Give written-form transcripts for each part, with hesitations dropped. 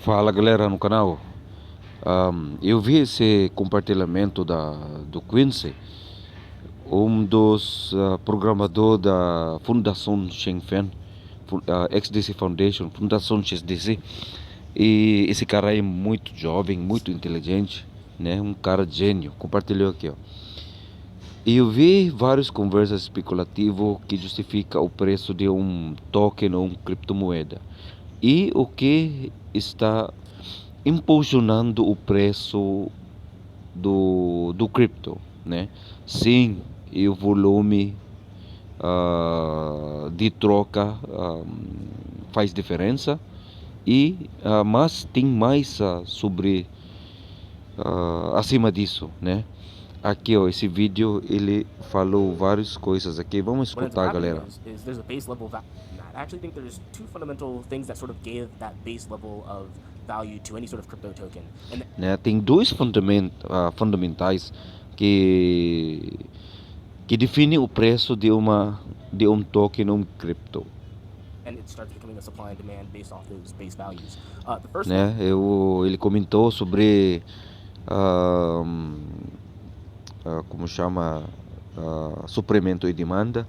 Fala galera no canal. Eu vi esse compartilhamento do Quincy, um dos programadores da Fundação Shenzhen, XDC Foundation, Fundação XDC. E esse cara é muito jovem, muito inteligente, né? Um cara gênio. Compartilhou aqui, ó. E eu vi várias conversas especulativas que justificam o preço de um token ou uma criptomoeda. E o que está impulsionando o preço do cripto, né? Sim, e o volume de troca faz diferença mas tem mais sobre acima disso, né? Aqui, ó, esse vídeo ele falou várias coisas aqui. Vamos What ends up escutar, happening galera. is there's a base level value in that. I actually think there's two fundamental things that sort of give that base level of value to any sort of crypto token. Né? Tem dois fundamentais que que definem o preço de um token ou um cripto, And it starts becoming a supply and demand based off those base values. The first né? Ele comentou sobre ah, como chama, suprimento e demanda,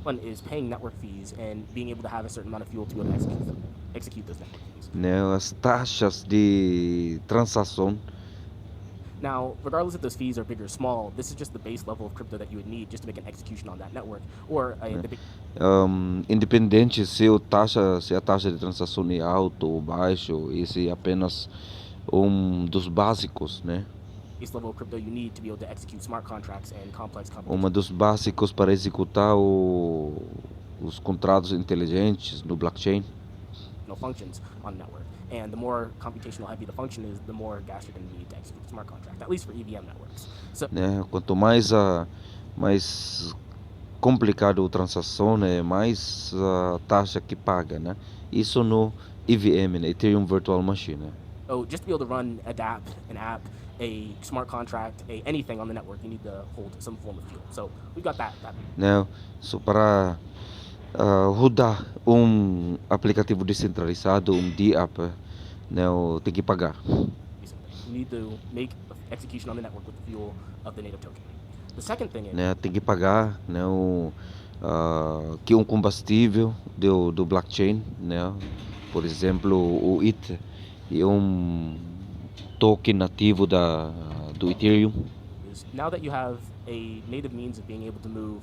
one is paying network fees and being able to have a certain amount of fuel to be able to execute those network fees. né? As taxas de transação. Now, regardless if those fees are big or small, this is just the base level of crypto that you would need just to make an execution on that network. Or Né? the big Independente se a taxa de transação é alta ou baixo, esse é apenas um dos básicos, né? base level of crypto you need to be able to execute smart contracts and complex Uma computational dos básicos para executar os contratos inteligentes no blockchain, functions on network. And the more computational heavy the function is, the more gas you're going to need to execute a smart contract, at least for EVM networks. So, né? Quanto mais complicado a transação, né? Mais a taxa que paga, né? Isso no EVM, né? Ethereum Virtual Machine, né? so just to be able to run a DApp, an app, a smart contract, anything on the network, you need to hold some form of fuel. So we've got that. Né? So para rodar um aplicativo descentralizado, um DApp, né? Tem que pagar, You need to make execution on the network with the fuel of the native token. The second thing is, né? Tem que pagar, né? Que um combustível do blockchain, né? Por exemplo, o ETH é um token nativo do Ethereum. is now that you have a native means of being able to move,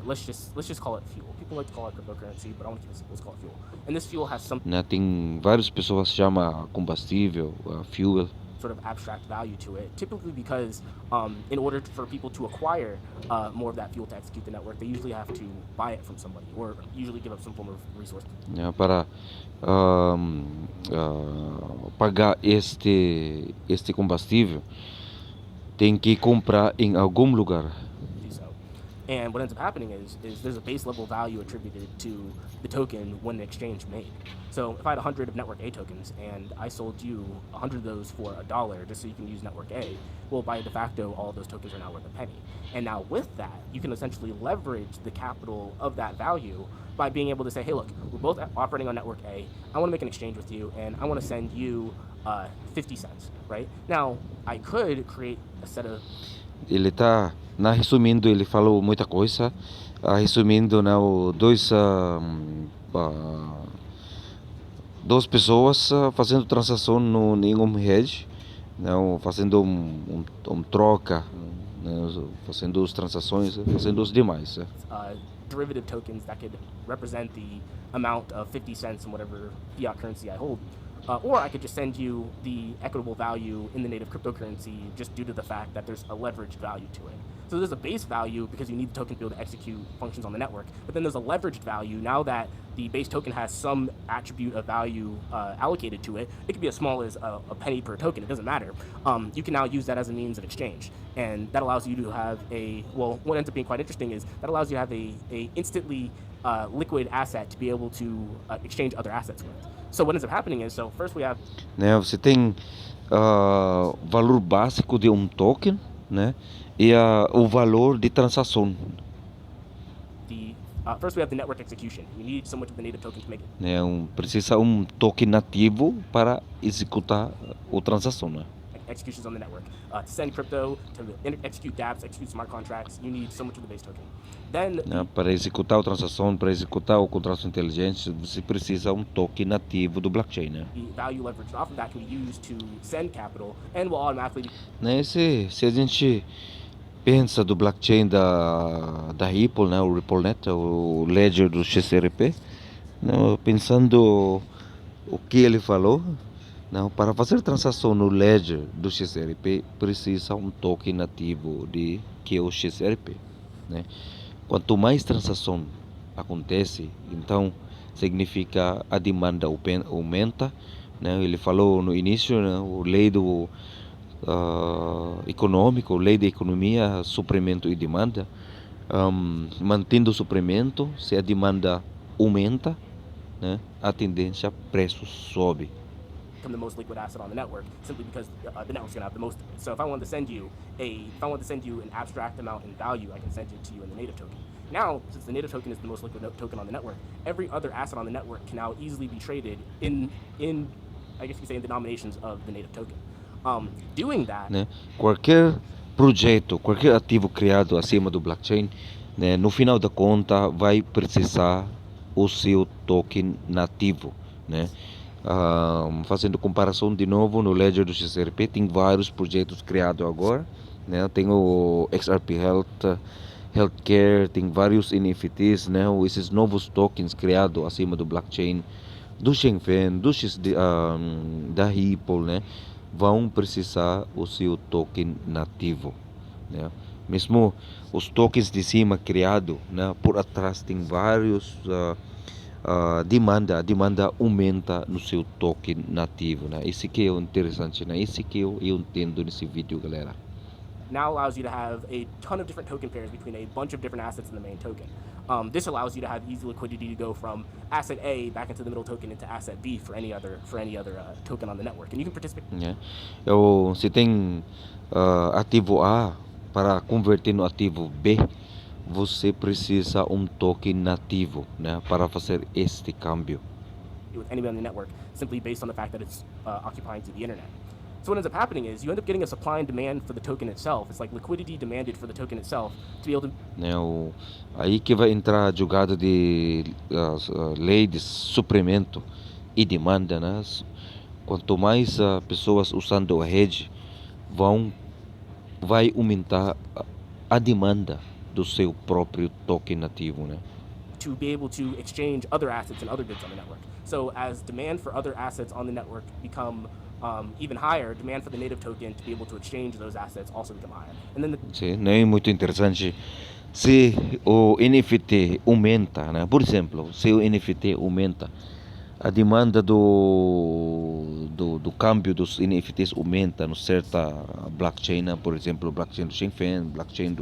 let's just call it fuel. People like to call it cryptocurrency, but I want to keep it simple. Let's call it fuel. And this fuel has some Né? Tem várias pessoas que chamam combustível, fuel, sort of abstract value to it, typically because in order for people to acquire more of that fuel to execute the network, they usually have to buy it from somebody or usually give up some form of resource. né? Para pagar este combustível, tem que comprar em algum lugar. Do so. And what ends up happening is there's a base level value attributed to the token when an exchange made. So if I had 100 of network A tokens and I sold you 100 of those for $1 just so you can use network A, well, by de facto, all of those tokens are now worth a penny. And now with that, you can essentially leverage the capital of that value by being able to say, hey, look, we're both operating on network A. I want to make an exchange with you, and I want to send you 50 cents, right? Now, I could create a set of Ele tá, resumindo, ele falou muita coisa. Resumindo, né, duas pessoas fazendo transação no nenhum hedge, né, fazendo troca, né, fazendo as transações, fazendo os demais. derivative tokens that could represent the amount of 50 cents in whatever fiat currency I hold. Or I could just send you the equitable value in the native cryptocurrency just due to the fact that there's a leveraged value to it. So there's a base value because you need the token to be able to execute functions on the network. But then there's a leveraged value now that the base token has some attribute of value allocated to it. It could be as small as a penny per token. It doesn't matter. You can now use that as a means of exchange. And that allows you to have what ends up being quite interesting is that allows you to have a instantly liquid asset to be able to exchange other assets with. So what ends up happening is, so first we have Né, você tem valor básico de um token, né, e o valor de transação. the First, we have the network execution. You need so much of the native token to make it. Né? Precisa token nativo para executar a transação, né? Executions on the network. To send crypto, to execute dApps, execute smart contracts, you need so much of the base token. Then, Né? Para executar a transação, para executar o contrato inteligente, você precisa token nativo do blockchain, né? the value leveraged off of that can be used to send capital and will automatically Né? Se a gente pensa do blockchain da Ripple, né? O RippleNet, o ledger do XRP, né? Pensando o que ele falou, não, para fazer transação no ledger do XRP precisa token nativo que é o XRP, né? Quanto mais transação acontece, então significa a demanda aumenta, né? Ele falou no início, né? O lei do econômico, lei da economia, suprimento e demanda, mantendo o suprimento, se a demanda aumenta, né? A tendência preço sobe. become the most liquid asset on the network simply because the network's gonna have the most. So if I wanted to send you an abstract amount in value, I can send it to you in the native token. Now, since the native token is the most liquid token on the network, every other asset on the network can now easily be traded in I guess you could say in denominations of the native token. Doing that, Né? Qualquer projeto, qualquer ativo criado acima do blockchain, né, no final da conta vai precisar o seu token nativo, né? Fazendo comparação de novo no ledger do XRP, tem vários projetos criados agora, né? Tem o XRP Healthcare, tem vários NFTs, né? Esses novos tokens criados acima do blockchain do Shenzhen, da Ripple, né? Vão precisar o seu token nativo, né? Mesmo os tokens de cima criado, né? Por atrás tem vários a demanda aumenta no seu token nativo, né? Esse que é o interessante, né? Esse que eu entendo nesse vídeo, galera. now allows you to have a ton of different token pairs between a bunch of different assets in the main token. This allows you to have easy liquidity to go from asset A back into the middle token into asset B for any other token on the network, and you can participate. Yeah. Se tem ativo A para converter no ativo B, você precisa token nativo, né, para fazer este câmbio. With anybody on the network, simply based on the fact that it's occupying to the internet. So what ends up happening is you end up getting a supply and demand for the token itself. It's like liquidity demanded for the token itself to be able to. Né, aí que vai entrar a jogada de lei de suprimento e demanda, né? Quanto mais pessoas usando a rede, vai aumentar a demanda do seu próprio token nativo, né? To be able to exchange other assets and other goods on the network. So as demand for other assets on the network become even higher, demand for the native token to be able to exchange those assets also become higher. And then Sim, né? É muito interessante. Se o NFT aumenta, né? Por exemplo, se o NFT aumenta, a demanda do câmbio dos NFTs aumenta no certa blockchain, né? Por exemplo, blockchain do Shenzhen, blockchain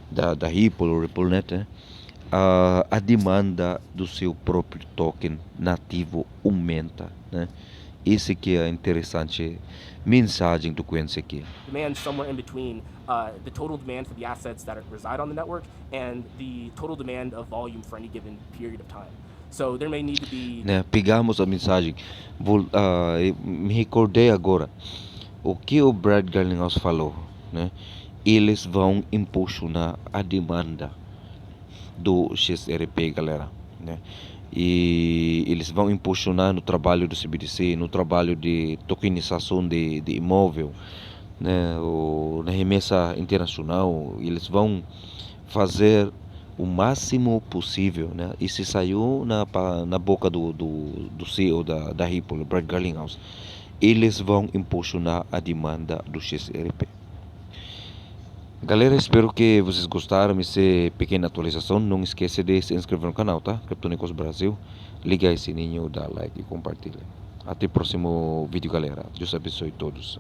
da Ripple, o RippleNet, né? A demanda do seu próprio token nativo aumenta, né? Esse que é a interessante mensagem do Quincy aqui. demand somewhere in between the total demand for the assets that reside on the network and the total demand of volume for any given period of time. So there may need to be. Né? Pegamos a mensagem. Me recordei agora o que o Brad Garlinghouse falou, né? Eles vão impulsionar a demanda do XRP, galera, né? E eles vão impulsionar no trabalho do CBDC, no trabalho de tokenização de imóvel, né? Na remessa internacional, eles vão fazer o máximo possível, né? E se saiu na boca do CEO da Ripple, Brad Garlinghouse, eles vão impulsionar a demanda do XRP. Galera, espero que vocês gostaram dessa pequena atualização. Não esqueça de se inscrever no canal, tá? Criptonicos Brasil. Liga esse sininho, dá like e compartilha. Até o próximo vídeo, galera. Deus abençoe todos.